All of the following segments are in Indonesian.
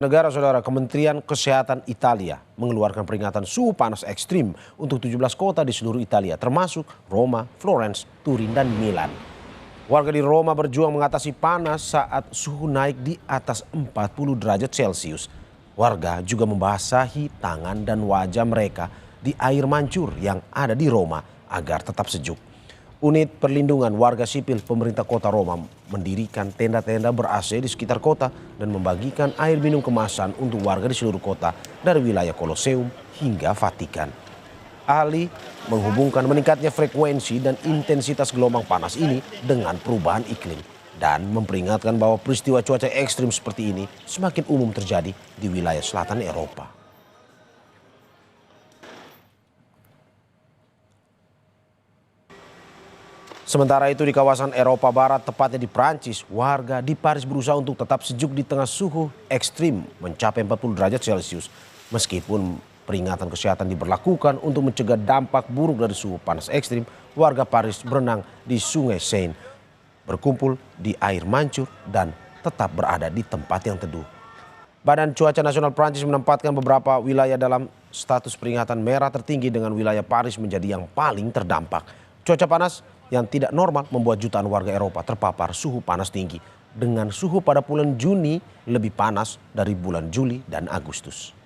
Negara saudara, Kementerian Kesehatan Italia mengeluarkan peringatan suhu panas ekstrim untuk 17 kota di seluruh Italia, termasuk Roma, Florence, Turin, dan Milan. Warga di Roma berjuang mengatasi panas saat suhu naik di atas 40 derajat Celcius. Warga juga membasahi tangan dan wajah mereka di air mancur yang ada di Roma agar tetap sejuk. Unit perlindungan warga sipil pemerintah kota Roma mendirikan tenda-tenda ber-AC di sekitar kota dan membagikan air minum kemasan untuk warga di seluruh kota dari wilayah Kolosseum hingga Vatikan. Ahli menghubungkan meningkatnya frekuensi dan intensitas gelombang panas ini dengan perubahan iklim dan memperingatkan bahwa peristiwa cuaca ekstrim seperti ini semakin umum terjadi di wilayah selatan Eropa. Sementara itu di kawasan Eropa Barat, tepatnya di Prancis, warga di Paris berusaha untuk tetap sejuk di tengah suhu ekstrim mencapai 40 derajat Celcius. Meskipun peringatan kesehatan diberlakukan untuk mencegah dampak buruk dari suhu panas ekstrim, warga Paris berenang di Sungai Seine, berkumpul di air mancur dan tetap berada di tempat yang teduh. Badan Cuaca Nasional Prancis menempatkan beberapa wilayah dalam status peringatan merah tertinggi dengan wilayah Paris menjadi yang paling terdampak. Cuaca panas yang tidak normal membuat jutaan warga Eropa terpapar suhu panas tinggi dengan suhu pada bulan Juni lebih panas dari bulan Juli dan Agustus.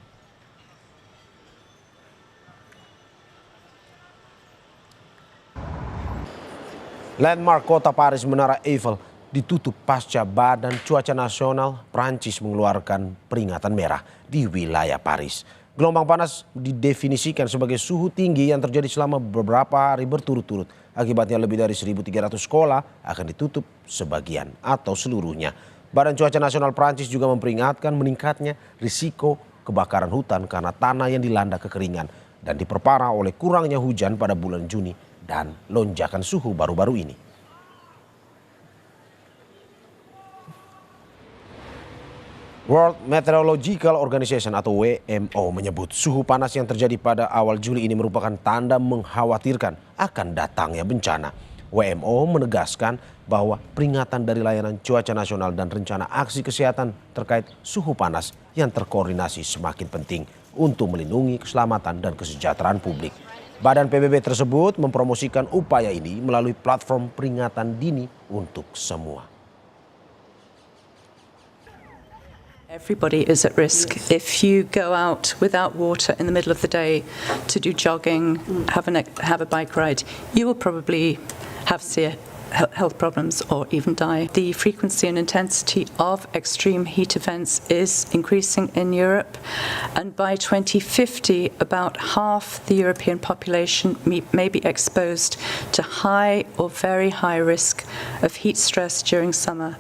Landmark kota Paris Menara Eiffel ditutup pasca Badan Cuaca Nasional Prancis mengeluarkan peringatan merah di wilayah Paris. Gelombang panas didefinisikan sebagai suhu tinggi yang terjadi selama beberapa hari berturut-turut. Akibatnya lebih dari 1.300 sekolah akan ditutup sebagian atau seluruhnya. Badan Cuaca Nasional Prancis juga memperingatkan meningkatnya risiko kebakaran hutan karena tanah yang dilanda kekeringan dan diperparah oleh kurangnya hujan pada bulan Juni dan lonjakan suhu baru-baru ini. World Meteorological Organization atau WMO menyebut suhu panas yang terjadi pada awal Juli ini merupakan tanda mengkhawatirkan akan datangnya bencana. WMO menegaskan bahwa peringatan dari layanan cuaca nasional dan rencana aksi kesehatan terkait suhu panas yang terkoordinasi semakin penting untuk melindungi keselamatan dan kesejahteraan publik. Badan PBB tersebut mempromosikan upaya ini melalui platform peringatan dini untuk semua. Everybody is at risk. If you go out without water in the middle of the day to do jogging, have a bike ride, you will probably have health problems or even die. The frequency and intensity of extreme heat events is increasing in Europe, and by 2050 about half the European population may be exposed to high or very high risk of heat stress during summer.